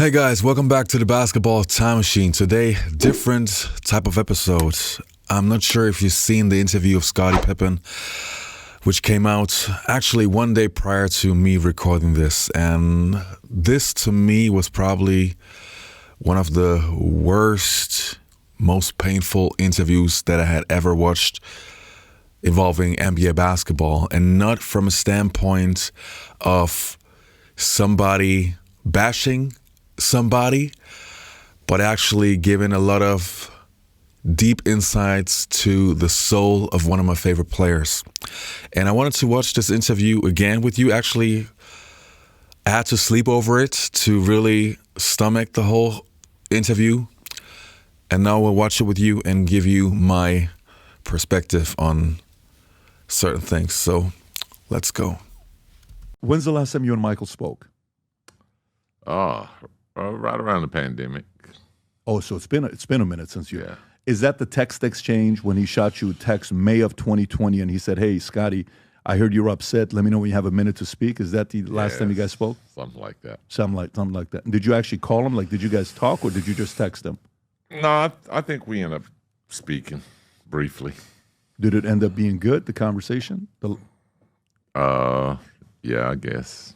Hey guys, welcome back to the Basketball Time Machine. Today, different type of episode. I'm not sure if you've seen the interview of Scottie Pippen, which came out actually one day prior to me recording this. And this to me was probably one of the worst, most painful interviews that I had ever watched involving NBA basketball. And not from a standpoint of somebody bashing somebody, but actually giving a lot of deep insights to the soul of one of my favorite players. And I wanted to watch this interview again with you. Actually, I had to sleep over it to really stomach the whole interview. And now we'll watch it with you and give you my perspective on certain things. So let's go. When's the last time you and Michael spoke? Right around the pandemic. Oh, so it's been a minute since you. Yeah. Is that the text exchange when he shot you a text May of 2020 and he said, "Hey, Scottie, I heard you're upset. Let me know when you have a minute to speak." Is that the last time you guys spoke? Something like that. Something like that. And did you actually call him? Like, did you guys talk or did you just text him? No, I think we ended up speaking briefly. Did it end up being good, the conversation? Yeah, I guess.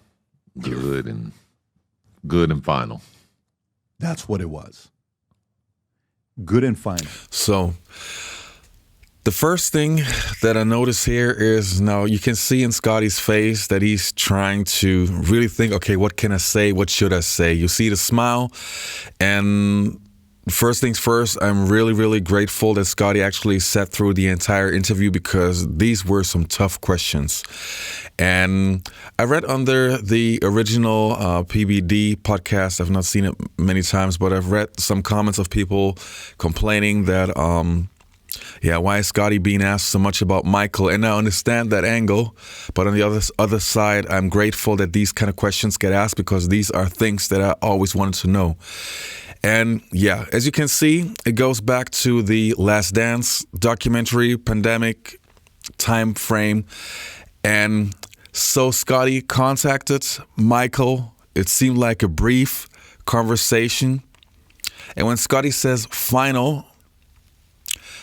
Good and final. That's what it was. Good and final. So the first thing that I notice here is now you can see in Scottie's face that he's trying to really think, okay, what can I say? What should I say? You see the smile. And first things first, I'm really, really grateful that Scottie actually sat through the entire interview because these were some tough questions. And I read under the original PBD podcast, I've not seen it many times, but I've read some comments of people complaining that, why is Scottie being asked so much about Michael? And I understand that angle, but on the other side, I'm grateful that these kind of questions get asked because these are things that I always wanted to know. And yeah, as you can see, it goes back to the Last Dance documentary, pandemic time frame. And so Scottie contacted Michael. It seemed like a brief conversation. And when Scottie says final,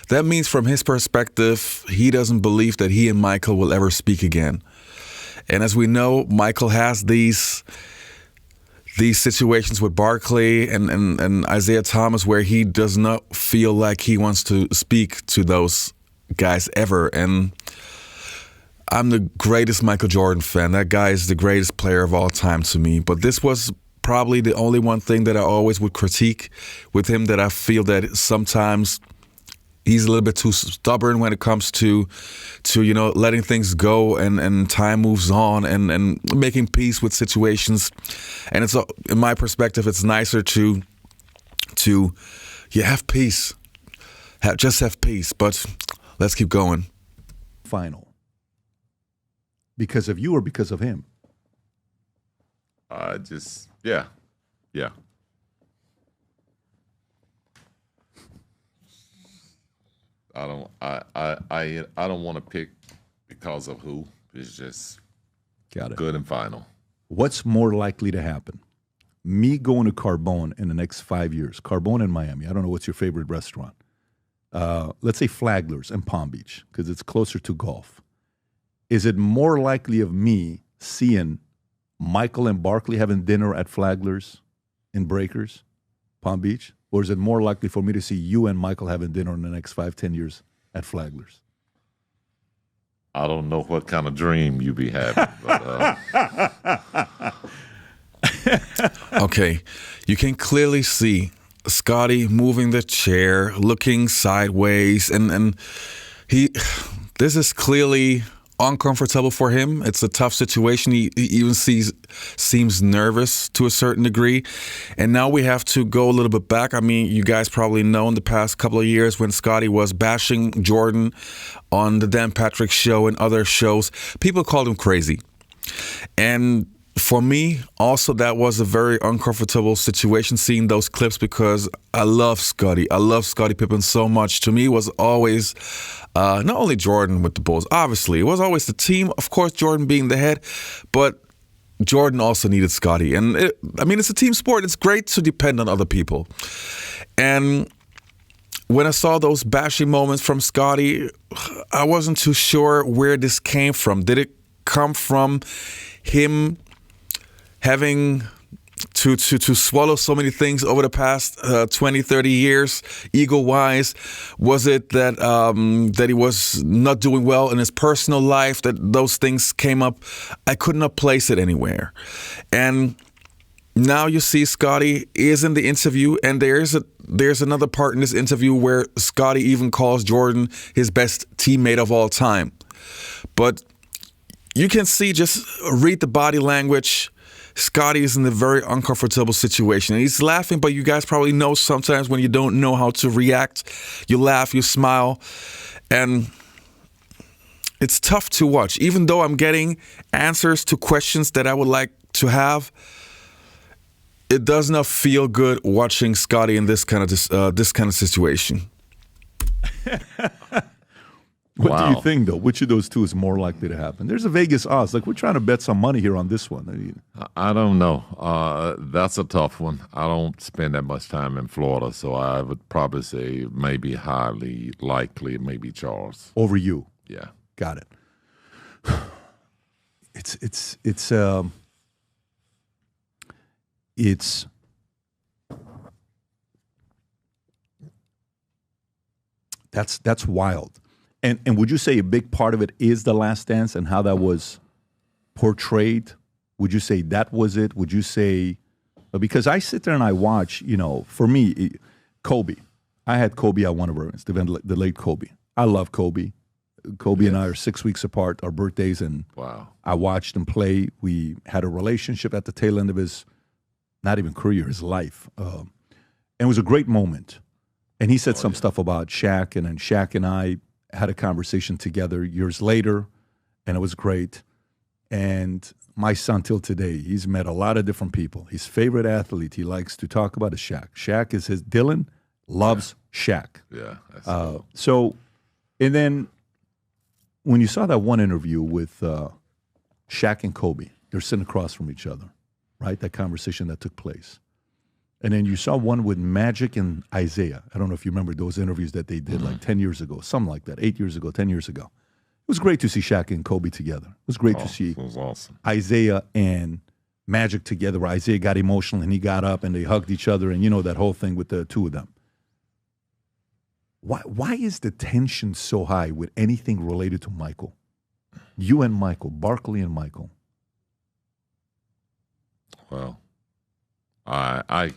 that means from his perspective, he doesn't believe that he and Michael will ever speak again. And as we know, Michael has these situations with Barkley and Isaiah Thomas where he does not feel like he wants to speak to those guys ever. And I'm the greatest Michael Jordan fan. That guy is the greatest player of all time to me. But this was probably the only one thing that I always would critique with him, that I feel that sometimes he's a little bit too stubborn when it comes to letting things go and time moves on and making peace with situations. And it's, in my perspective, it's nicer to have peace. Just have peace. But let's keep going. Final. Because of you or because of him? Yeah. I don't want to pick because of who. It's just good and final. What's more likely to happen? Me going to Carbone in the next 5 years. Carbone in Miami. I don't know what's your favorite restaurant. Let's say Flagler's in Palm Beach because it's closer to golf. Is it more likely of me seeing Michael and Barkley having dinner at Flagler's in Breakers, Palm Beach? Or is it more likely for me to see you and Michael having dinner in the next 5-10 years at Flagler's? I don't know what kind of dream you be having. But, Okay, you can clearly see Scottie moving the chair, looking sideways, and this is clearly uncomfortable for him. It's a tough situation. He even seems nervous to a certain degree. And now we have to go a little bit back. I mean, you guys probably know in the past couple of years when Scottie was bashing Jordan on the Dan Patrick Show and other shows, people called him crazy. And for me, also, that was a very uncomfortable situation, seeing those clips, because I love Scottie. I love Scottie Pippen so much. To me, it was always not only Jordan with the Bulls, obviously. It was always the team, of course, Jordan being the head, but Jordan also needed Scottie. And it's a team sport. It's great to depend on other people. And when I saw those bashing moments from Scottie, I wasn't too sure where this came from. Did it come from him having to swallow so many things over the past 20, 30 years, ego-wise? Was it that that he was not doing well in his personal life, that those things came up? I could not place it anywhere. And now you see Scottie is in the interview, and there's another part in this interview where Scottie even calls Jordan his best teammate of all time. But you can see, just read the body language, Scottie is in a very uncomfortable situation. And he's laughing, but you guys probably know sometimes when you don't know how to react, you laugh, you smile, and it's tough to watch. Even though I'm getting answers to questions that I would like to have, it does not feel good watching Scottie in this kind of situation. What do you think, though? Which of those two is more likely to happen? There's a Vegas odds. Like, we're trying to bet some money here on this one. I don't know. That's a tough one. I don't spend that much time in Florida, so I would probably say maybe highly likely, maybe Charles. Over you? Yeah. Got it. That's wild. And would you say a big part of it is The Last Dance and how that was portrayed? Would you say that was it? Would you say, because I sit there and I watch, for me, Kobe. I had Kobe at one of our events, the late Kobe. I love Kobe. Kobe and I are 6 weeks apart, our birthdays, and wow. I watched him play. We had a relationship at the tail end of his, not even career, his life. And it was a great moment. And he said some stuff about Shaq, and then Shaq and I had a conversation together years later, and it was great. And my son, till today, he's met a lot of different people. His favorite athlete he likes to talk about is Shaq. Shaq is his, Dylan loves Shaq. Yeah. That's cool. So, and then when you saw that one interview with Shaq and Kobe, they're sitting across from each other, right? That conversation that took place. And then you saw one with Magic and Isaiah. I don't know if you remember those interviews that they did like 10 years ago, something like that, 8 years ago, 10 years ago. It was great to see Shaq and Kobe together. It was great to see it was awesome. Isaiah and Magic together, where Isaiah got emotional and he got up and they hugged each other, and that whole thing with the two of them. Why is the tension so high with anything related to Michael? You and Michael, Barkley and Michael. Well, I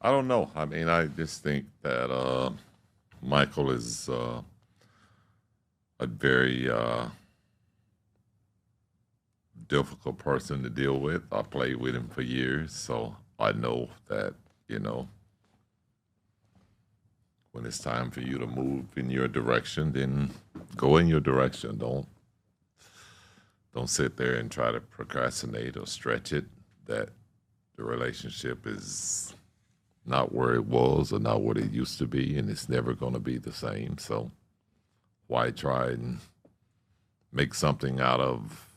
don't know. I mean, I just think that Michael is a very difficult person to deal with. I played with him for years, so I know that, when it's time for you to move in your direction, then go in your direction. Don't sit there and try to procrastinate or stretch it. That the relationship is not where it was or not what it used to be, and it's never going to be the same. So why try and make something out of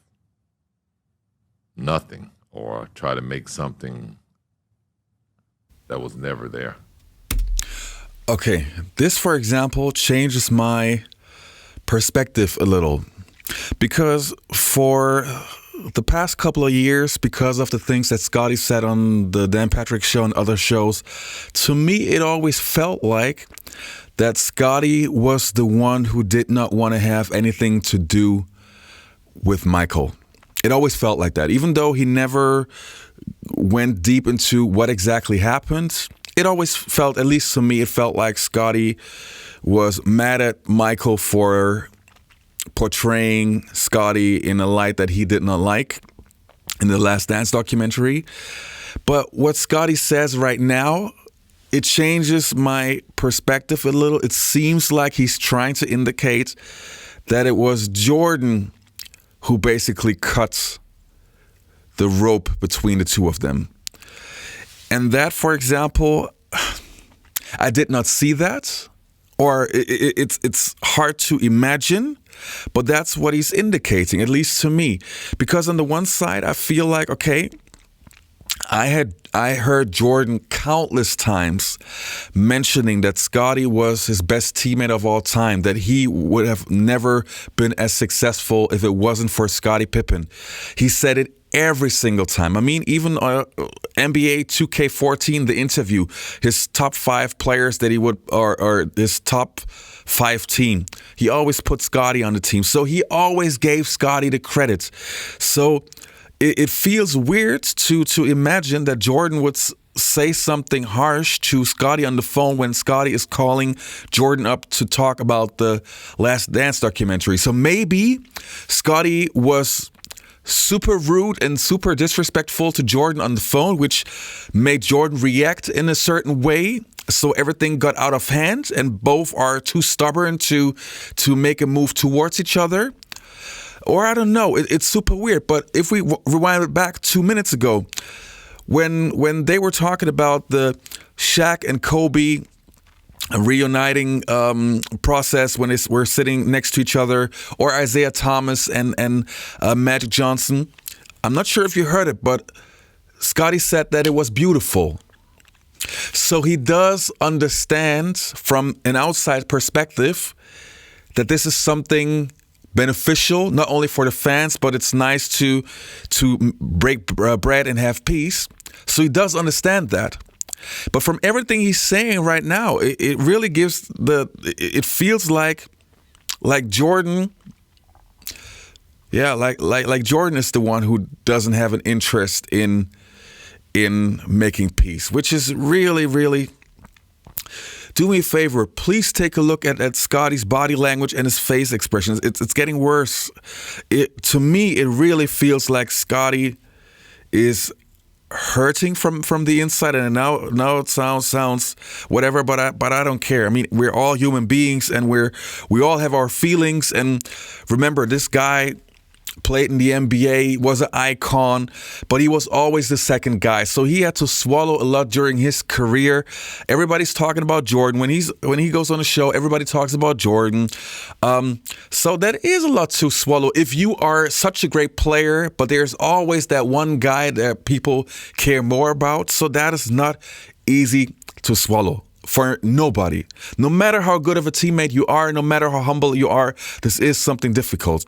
nothing, or try to make something that was never there? Okay, this, for example, changes my perspective a little, because for the past couple of years, because of the things that Scottie said on the Dan Patrick Show and other shows, to me it always felt like that Scottie was the one who did not want to have anything to do with Michael. It always felt like that. Even though he never went deep into what exactly happened, it always felt, at least to me, it felt like Scottie was mad at Michael for portraying Scottie in a light that he did not like in the Last Dance documentary. But what Scottie says right now, it changes my perspective a little. It seems like he's trying to indicate that it was Jordan who basically cuts the rope between the two of them. And that, for example, I did not see that, or it's hard to imagine. but that's what he's indicating, at least to me. Because on the one side, I feel like, okay, I heard Jordan countless times mentioning that Scottie was his best teammate of all time, that he would have never been as successful if it wasn't for Scottie Pippen. He said it every single time. I mean, even NBA 2K14, the interview, his top 5 players that he would, or his top 5 team, he always put Scottie on the team. So he always gave Scottie the credit. So it feels weird to imagine that Jordan would say something harsh to Scottie on the phone when Scottie is calling Jordan up to talk about the Last Dance documentary. So maybe Scottie was super rude and super disrespectful to Jordan on the phone, which made Jordan react in a certain way. So everything got out of hand and both are too stubborn to make a move towards each other. Or I don't know, it's super weird. But if we rewind it back 2 minutes ago, when they were talking about the Shaq and Kobe reuniting process when we're sitting next to each other, or Isaiah Thomas and Magic Johnson, I'm not sure if you heard it, but Scottie said that it was beautiful. So he does understand from an outside perspective that this is something beneficial, not only for the fans, but it's nice to break bread and have peace. So he does understand that. But from everything he's saying right now, it really gives it feels like Jordan, like Jordan is the one who doesn't have an interest in making peace, which is really, really. Do me a favor, please take a look at Scottie's body language and his face expressions. It's getting worse. To me, it really feels like Scottie is hurting from the inside, and now it sounds whatever, but I don't care. I mean, we're all human beings, and we all have our feelings. And remember, this guy played in the NBA, was an icon, but he was always the second guy. So he had to swallow a lot during his career. Everybody's talking about Jordan. When he goes on a show, everybody talks about Jordan. So that is a lot to swallow if you are such a great player, but there's always that one guy that people care more about. So that is not easy to swallow for nobody. No matter how good of a teammate you are, no matter how humble you are, this is something difficult.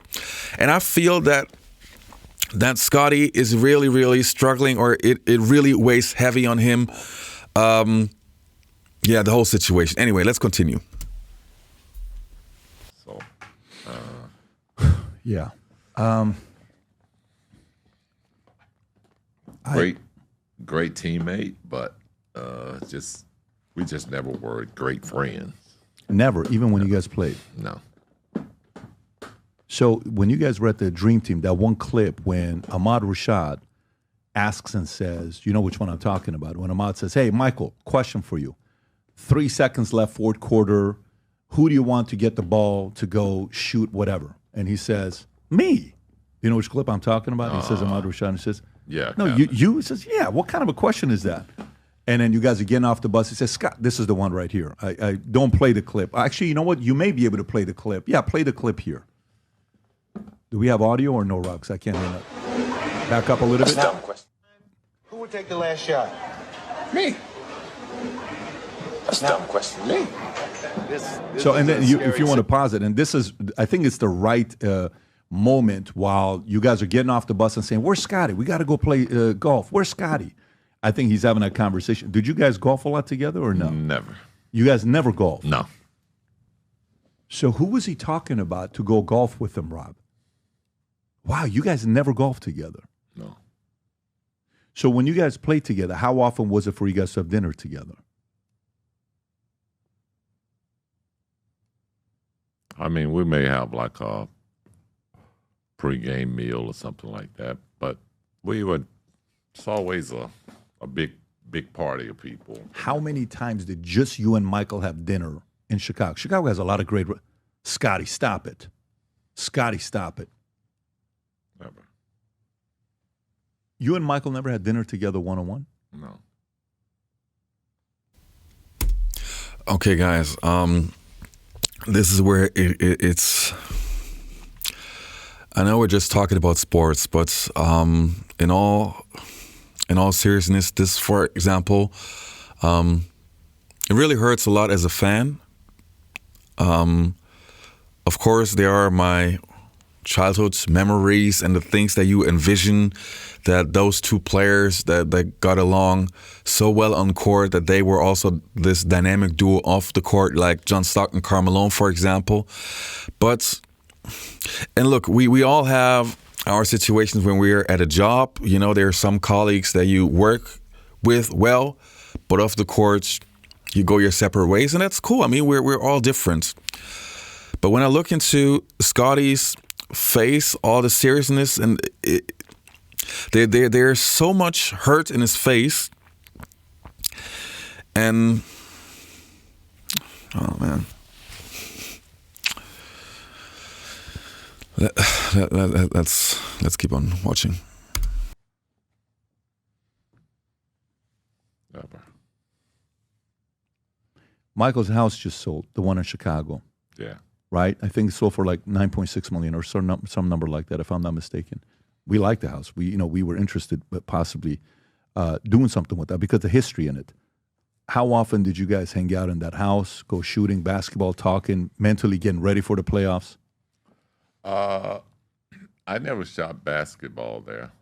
And I feel that Scottie is really, really struggling, or it really weighs heavy on him. The whole situation. Anyway, let's continue. So, yeah. Great teammate, but we just never were great friends. Never, even when you guys played. No. So when you guys were at the Dream Team, that one clip when Ahmad Rashad asks and says, you know which one I'm talking about, when Ahmad says, hey, Michael, question for you. 3 seconds left, fourth quarter. Who do you want to get the ball to go shoot whatever? And he says, me. You know which clip I'm talking about? He says, Ahmad Rashad, and he says, yeah. No, you? He says, yeah, what kind of a question is that? And then you guys are getting off the bus. He says, Scott, this is the one right here. I don't play the clip. Actually, you know what? You may be able to play the clip. Yeah, play the clip here. Do we have audio or no, Rox? I can't hear that. Back up a little bit. Dumb question. Who would take the last shot? Me. That's a dumb question. Me. So, and then if you want to pause it, and this is, I think it's the right moment while you guys are getting off the bus and saying, where's Scottie? We got to go play golf. Where's Scottie? I think he's having that conversation. Did you guys golf a lot together or no? Never. You guys never golf? No. So who was he talking about to go golf with him, Rob? Wow, you guys never golfed together. No. So when you guys played together, how often was it for you guys to have dinner together? I mean, we may have like a pregame meal or something like that, but it's always a big party of people. How many times did just you and Michael have dinner in Chicago? Chicago has a lot of great... Scottie, stop it. Scottie, stop it. Never. You and Michael never had dinner together one-on-one? No. Okay, guys. This is where it's I know we're just talking about sports, but in all seriousness, this, for example, it really hurts a lot as a fan. Of course, there are my childhood memories and the things that you envision, that those two players that got along so well on court, that they were also this dynamic duo off the court, like John Stockton, Karl Malone, for example. And look, we all have our situations when we're at a job. You know, there are some colleagues that you work with well, but off the court, you go your separate ways, and that's cool. I mean, we're all different. But when I look into Scottie's face, all the seriousness, and there's so much hurt in his face, and oh man, let's keep on watching. Michael's house just sold, the one in Chicago. Yeah. Right? I think it sold for like $9.6 million or some number like that, if I'm not mistaken. We like the house. We were interested, but possibly doing something with that because the history in it. How often did you guys hang out in that house, go shooting, basketball, talking, mentally getting ready for the playoffs? I never shot basketball there.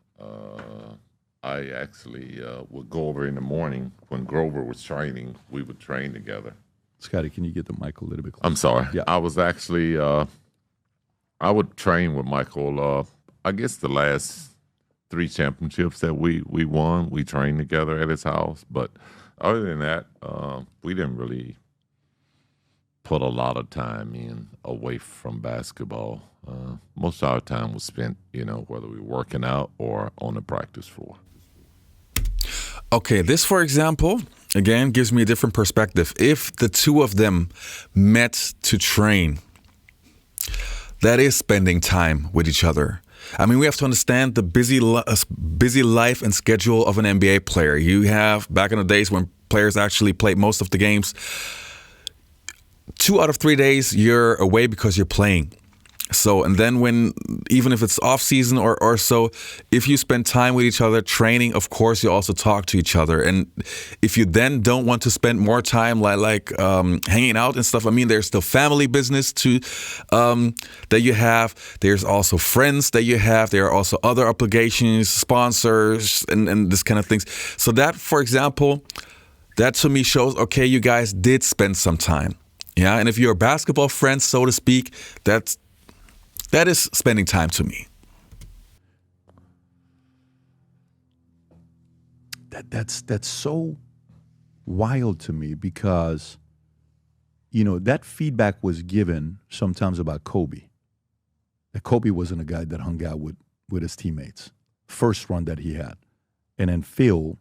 I actually would go over in the morning when Grover was training. We would train together. Scottie, can you get the mic a little bit closer? I'm sorry. Yeah. I was actually, I would train with Michael, I guess the last 3 championships that we won, we trained together at his house. But other than that, we didn't really put a lot of time in away from basketball. Most of our time was spent, whether we were working out or on the practice floor. Okay, this, for example, again, gives me a different perspective. If the two of them met to train, that is spending time with each other. I mean, we have to understand the busy life and schedule of an NBA player. You have, back in the days when players actually played most of the games, 2 out of 3 days you're away because you're playing. So, and then even if it's off season or so, if you spend time with each other training, of course, you also talk to each other. And if you then don't want to spend more time like hanging out and stuff, I mean, there's still family business that you have. There's also friends that you have. There are also other obligations, sponsors, and this kind of things. So that, for example, that to me shows, okay, you guys did spend some time. Yeah. And if you're a basketball friend, so to speak, that is spending time to me. That's so wild to me because, that feedback was given sometimes about Kobe. That Kobe wasn't a guy that hung out with his teammates. First run that he had. And then Phil,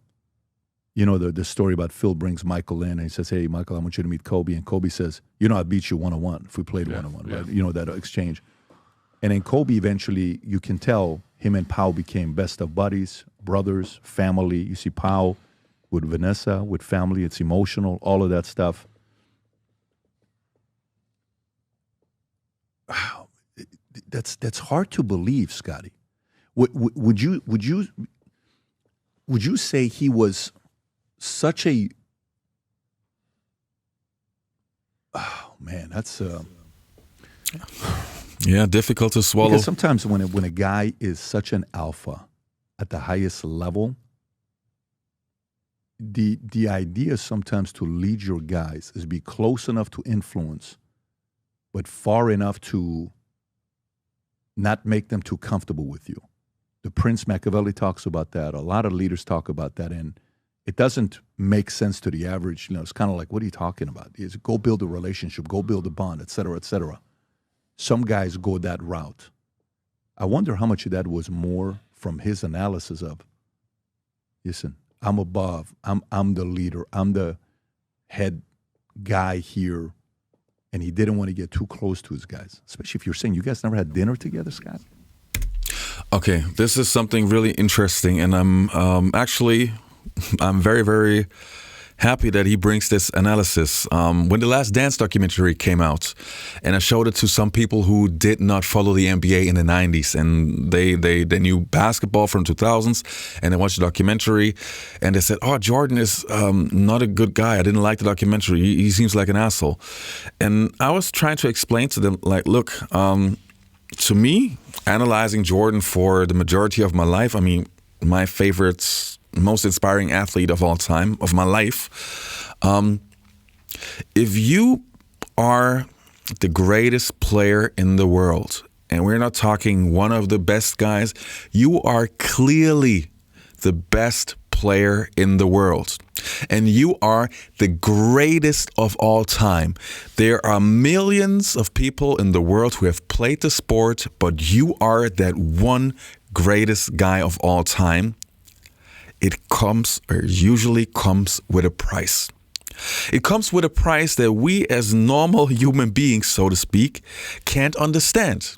the story about Phil brings Michael in and he says, hey, Michael, I want you to meet Kobe. And Kobe says, I beat you one-on-one if we played one-on-one, right? Yeah. That exchange. And then Kobe eventually, you can tell him and Pau became best of buddies, brothers, family. You see Pau with Vanessa, with family. It's emotional, all of that stuff. Wow, that's hard to believe, Scottie. Would you say he was such a? Oh man, that's. Yeah, difficult to swallow. Because sometimes when a guy is such an alpha at the highest level, the idea sometimes to lead your guys is be close enough to influence, but far enough to not make them too comfortable with you. The Prince Machiavelli talks about that. A lot of leaders talk about that, and it doesn't make sense to the average. It's kind of like, what are you talking about? Is go build a relationship, go build a bond, et cetera, et cetera. Some guys go that route. I wonder how much of that was more from his analysis of, listen, I'm above, I'm the leader, I'm the head guy here, and he didn't want to get too close to his guys. Especially if you're saying you guys never had dinner together, Scott. Okay, this is something really interesting, and I'm very, very happy that he brings this analysis. When the Last Dance documentary came out, and I showed it to some people who did not follow the NBA in the 90s, and they knew basketball from 2000s, and they watched the documentary, and they said, oh, Jordan is not a good guy. I didn't like the documentary. He seems like an asshole. And I was trying to explain to them, like, look, to me, analyzing Jordan for the majority of my life, I mean, my favorite, most inspiring athlete of all time, of my life. If you are the greatest player in the world, and we're not talking one of the best guys, you are clearly the best player in the world. And you are the greatest of all time. There are millions of people in the world who have played the sport, but you are that one greatest guy of all time. It comes, or usually comes, with a price. It comes with a price that we as normal human beings, so to speak, can't understand.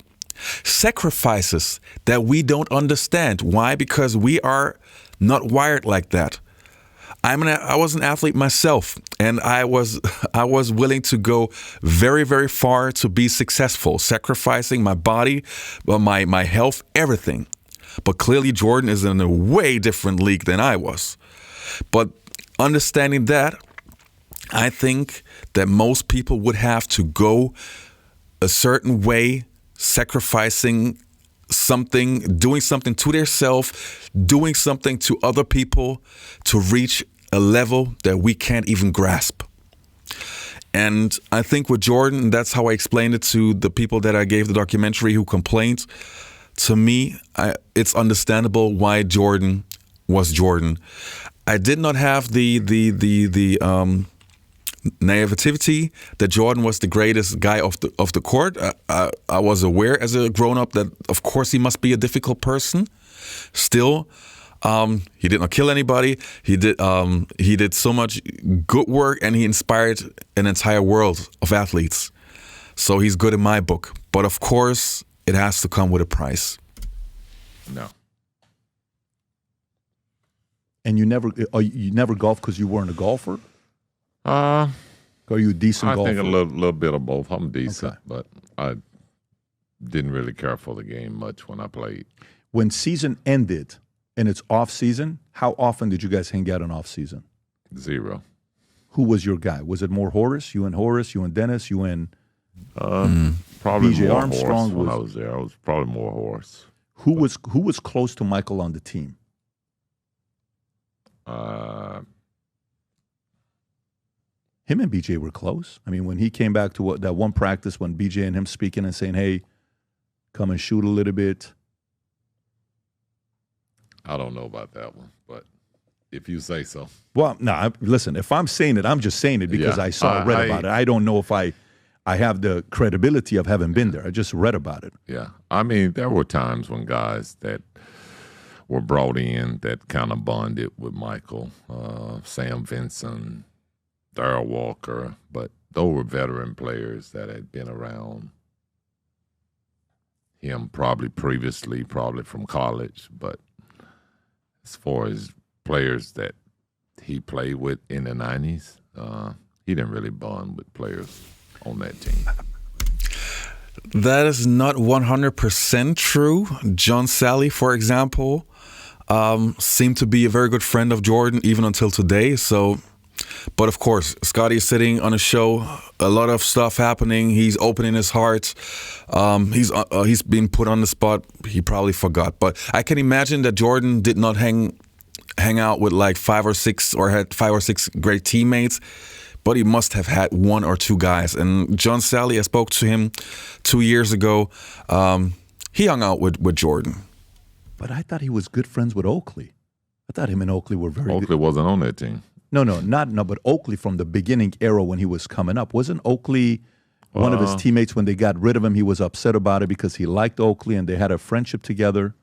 Sacrifices that we don't understand. Why? Because we are not wired like that. I was an athlete myself, and I was willing to go very, very far to be successful, sacrificing my body, my health, everything. But clearly Jordan is in a way different league than I was. But understanding that, I think that most people would have to go a certain way, sacrificing something, doing something to themselves, doing something to other people to reach a level that we can't even grasp. And I think with Jordan, that's how I explained it to the people that I gave the documentary who complained. To me, it's understandable why Jordan was Jordan. I did not have the naivety that Jordan was the greatest guy of the court. I was aware as a grown-up that, of course, he must be a difficult person. Still, he did not kill anybody. He did so much good work, and he inspired an entire world of athletes. So he's good in my book. But of course, it has to come with a price. No. And you never golfed because you weren't a golfer? Are you a decent golfer? I think a little bit of both. I'm decent, Okay. but I didn't really care for the game much when I played. When season ended and it's off season, how often did you guys hang out in off season? 0. Who was your guy? Was it more Horace? You and Dennis? You and Probably BJ more Armstrong Horse when was- I was there. I was probably more Horse. who was close to Michael on the team? Him and BJ were close. I mean, when he came back to that one practice when BJ and him speaking and saying, hey, come and shoot a little bit. I don't know about that one, but if you say so. Well, no, listen, if I'm saying it, I'm just saying it because Yeah. I read about it. I don't know if I have the credibility of having been there. I just read about it. Yeah. I mean, there were times when guys that were brought in that kind of bonded with Michael, Sam Vinson, Darrell Walker, but those were veteran players that had been around him probably previously, probably from college. But as far as players that he played with in the 90s, he didn't really bond with players on that team. That is not 100% true. John Sally, for example, seemed to be a very good friend of Jordan even until today. So, but of course, Scottie is sitting on a show, a lot of stuff happening. He's opening his heart. He's being put on the spot. He probably forgot. But I can imagine that Jordan did not hang out with like 5 or 6 or had 5 or 6 great teammates. But he must have had 1 or 2 guys. And John Sally, I spoke to him 2 years ago. He hung out with Jordan. But I thought he was good friends with Oakley. I thought him and Oakley were very Oakley good. wasn't on that team. No, but Oakley from the beginning era when he was coming up. Wasn't Oakley one of his teammates when they got rid of him? He was upset about it because he liked Oakley and they had a friendship together.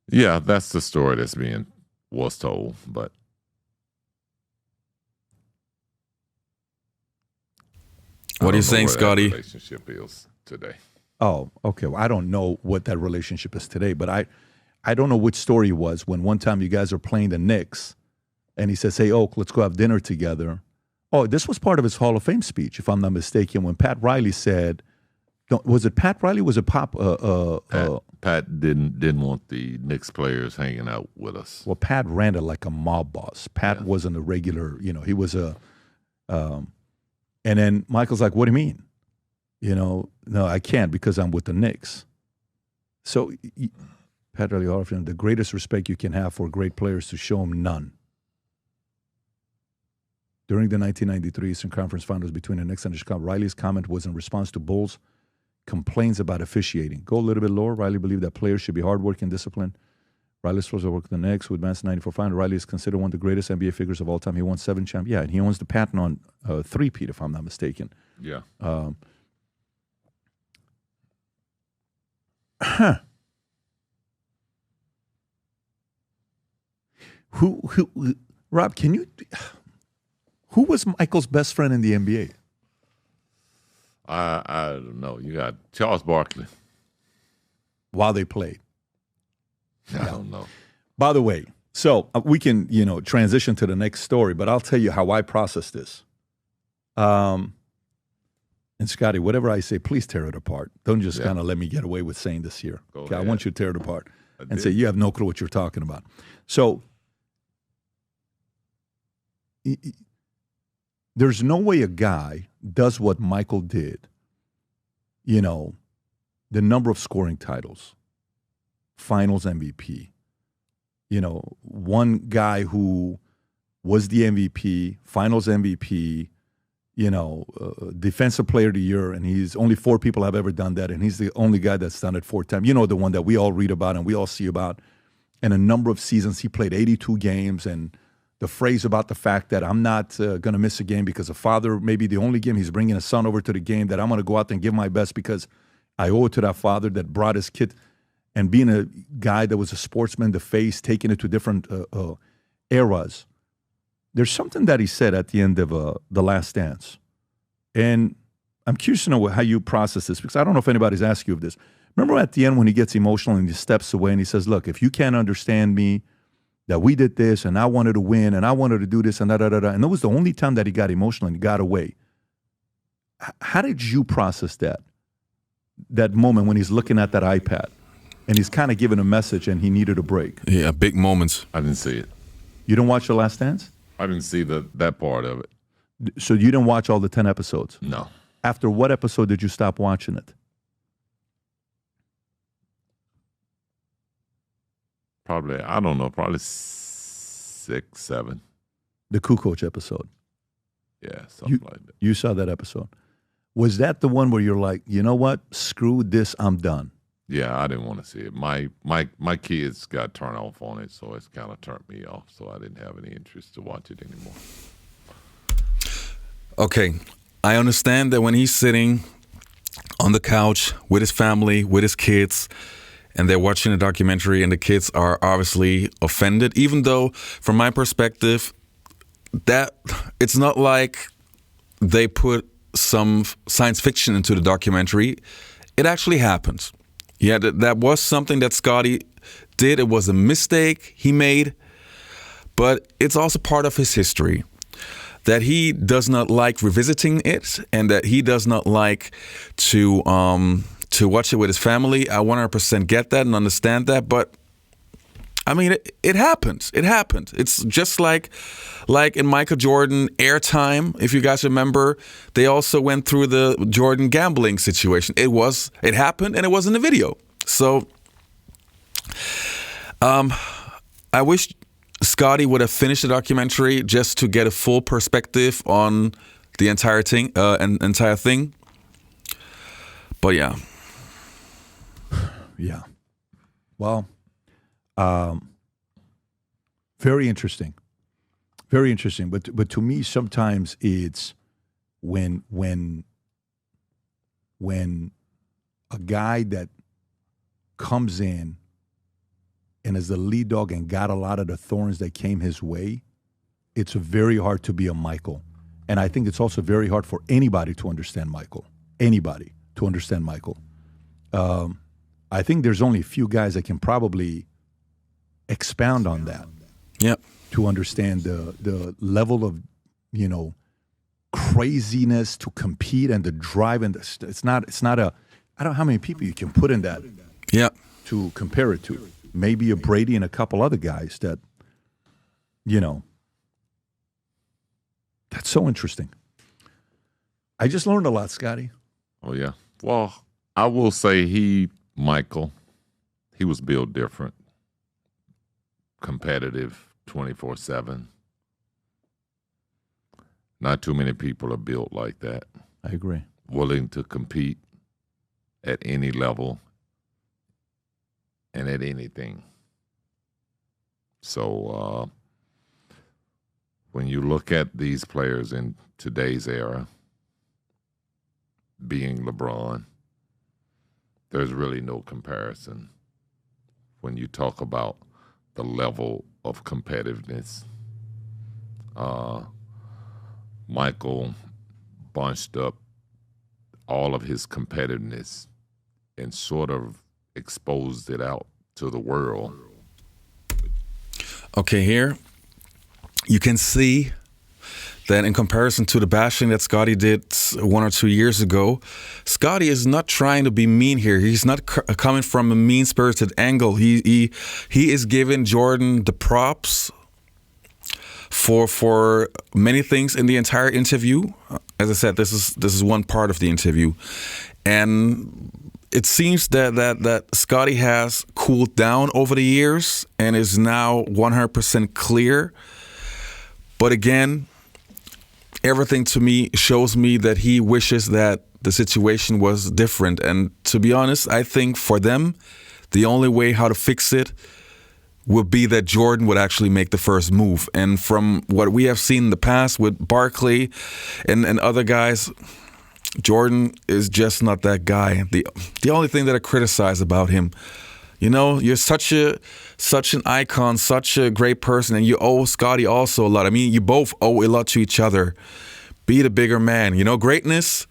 Yeah, that's the story that's was told, but What are you saying, where that Scottie? relationship is today. Oh, okay. Well, I don't know what that relationship is today, but I don't know which story it was when one time you guys are playing the Knicks and he says, "Hey, Oak, let's go have dinner together." Oh, this was part of his Hall of Fame speech, if I'm not mistaken, when Pat Riley said, was it Pat Riley? Was it Pop? Pat didn't want the Knicks players hanging out with us. Well, Pat ran it like a mob boss. Pat wasn't a regular, he was a. And then Michael's like, "What do you mean? No, I can't because I'm with the Knicks." So Pat Riley Hall of Fame, the greatest respect you can have for great players to show them none. During the 1993 Eastern Conference Finals between the Knicks and the Chicago, Riley's comment was in response to Bulls' complaints about officiating. Go a little bit lower. Riley believed that players should be hardworking and disciplined. Riley's supposed to work with the Knicks, who advanced 94 final. Riley is considered one of the greatest NBA figures of all time. He won 7 championships. Yeah, and he owns the patent on three-peat, if I'm not mistaken. Yeah. Who, Rob, can you... Who was Michael's best friend in the NBA? I don't know. You got Charles Barkley. While they played. I don't know. By the way, so we can, transition to the next story, but I'll tell you how I process this. And Scottie, whatever I say, please tear it apart. Don't just kind of let me get away with saying this here. Okay, I want you to tear it apart and say you have no clue what you're talking about. So there's no way a guy does what Michael did, the number of scoring titles, finals MVP, one guy who was the MVP, finals MVP, defensive player of the year, and he's only 4 people have ever done that, and he's the only guy that's done it 4 times. The one that we all read about and we all see about. And a number of seasons, he played 82 games, and the phrase about the fact that I'm not going to miss a game because a father, maybe the only game he's bringing a son over to the game, that I'm going to go out there and give my best because I owe it to that father that brought his kid. And being a guy that was a sportsman, the face, taking it to different eras. There's something that he said at the end of The Last Dance. And I'm curious to know how you process this, because I don't know if anybody's asked you of this. Remember at the end when he gets emotional and he steps away and he says, "Look, if you can't understand me, that we did this, and I wanted to win, and I wanted to do this, and da-da-da-da." And that was the only time that he got emotional and he got away. How did you process that moment when he's looking at that iPad and he's kind of giving a message and he needed a break? Yeah, big moments. I didn't see it. You didn't watch The Last Dance? I didn't see that part of it. So you didn't watch all the 10 episodes? No. After what episode did you stop watching it? Probably, I don't know, probably 6, 7. The Kukoc episode. Yeah, something like that. You saw that episode. Was that the one where you're like, you know what? Screw this, I'm done. Yeah, I didn't want to see it. My kids got turned off on it, so it's kind of turned me off. So I didn't have any interest to watch it anymore. Okay, I understand that when he's sitting on the couch with his family, with his kids, and they're watching a documentary and the kids are obviously offended, even though from my perspective, that it's not like they put some science fiction into the documentary. It actually happened. Yeah, that was something that Scottie did. It was a mistake he made, but it's also part of his history that he does not like revisiting it and that he does not like to watch it with his family. I 100% get that and understand that, but I mean, it happened. It happened. It's just like in Michael Jordan Airtime, if you guys remember, they also went through the Jordan gambling situation. It happened, and it was in the video. So I wish Scottie would have finished the documentary just to get a full perspective on the entire thing. But yeah. Yeah. Well, very interesting. Very interesting. But to me, sometimes it's when a guy that comes in and is the lead dog and got a lot of the thorns that came his way, it's very hard to be a Michael. And I think it's also very hard for anybody to understand Michael. Anybody to understand Michael. I think there's only a few guys that can probably expound on that. Yep. to understand the level of, craziness to compete and the drive. And it's not a, I don't know how many people you can put in that Yep. to compare it to. Maybe a Brady and a couple other guys that, that's so interesting. I just learned a lot, Scottie. Oh, yeah. Well, I will say Michael, he was built different. Competitive 24/7. Not too many people are built like that. I agree. Willing to compete at any level and at anything. So when you look at these players in today's era, being LeBron, there's really no comparison when you talk about the level of competitiveness. Michael bunched up all of his competitiveness and sort of exposed it out to the world. Okay, here you can see that in comparison to the bashing that Scottie did 1 or 2 years ago, Scottie is not trying to be mean here. He's not coming from a mean-spirited angle. He is giving Jordan the props for many things in the entire interview. As I said, this is one part of the interview, and it seems that Scottie has cooled down over the years and is now 100% clear. But again, everything to me shows me that he wishes that the situation was different. And to be honest, I think for them, the only way how to fix it would be that Jordan would actually make the first move. And from what we have seen in the past with Barkley and other guys, Jordan is just not that guy. The only thing that I criticize about him, you're such an icon, such a great person, and you owe Scottie also a lot. I mean, you both owe a lot to each other. Be the bigger man. Greatness,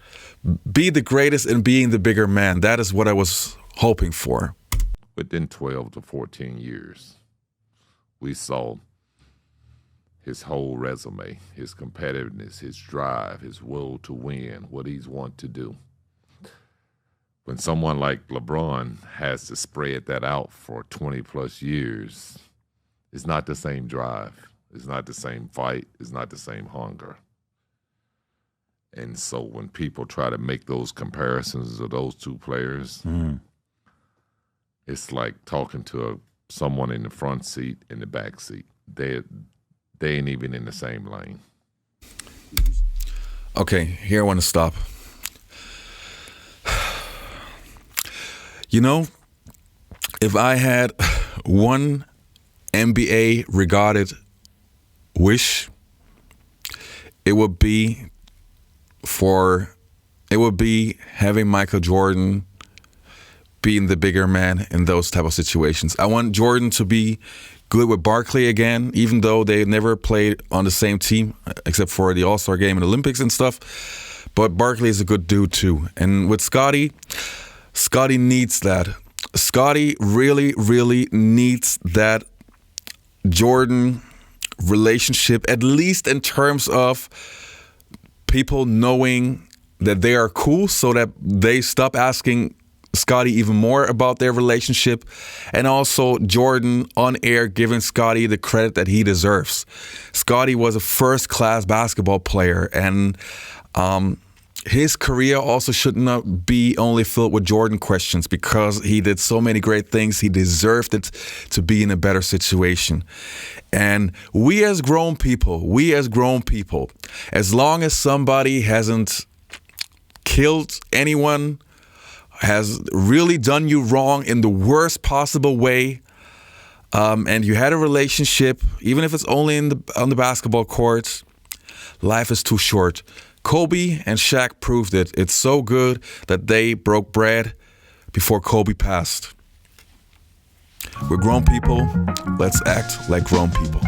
be the greatest in being the bigger man. That is what I was hoping for. Within 12 to 14 years, we saw his whole resume, his competitiveness, his drive, his will to win, what he's want to do. When someone like LeBron has to spread that out for 20-plus years, it's not the same drive. It's not the same fight. It's not the same hunger. And so when people try to make those comparisons of those two players, it's like talking to someone in the front seat and the back seat. They ain't even in the same lane. Okay, here I want to stop. If I had one NBA regarded wish, it would be having Michael Jordan being the bigger man in those type of situations. I want Jordan to be good with Barkley again, even though they never played on the same team except for the All-Star game and Olympics and stuff. But Barkley is a good dude too. And with Scottie needs that. Scottie really, really needs that Jordan relationship, at least in terms of people knowing that they are cool, so that they stop asking Scottie even more about their relationship, and also Jordan on air giving Scottie the credit that he deserves. Scottie was a first-class basketball player, and his career also should not be only filled with Jordan questions, because he did so many great things. He deserved it to be in a better situation. And we as grown people, as long as somebody hasn't killed anyone, has really done you wrong in the worst possible way, and you had a relationship, even if it's only on the basketball court, life is too short. Kobe and Shaq proved it. It's so good that they broke bread before Kobe passed. We're grown people. Let's act like grown people.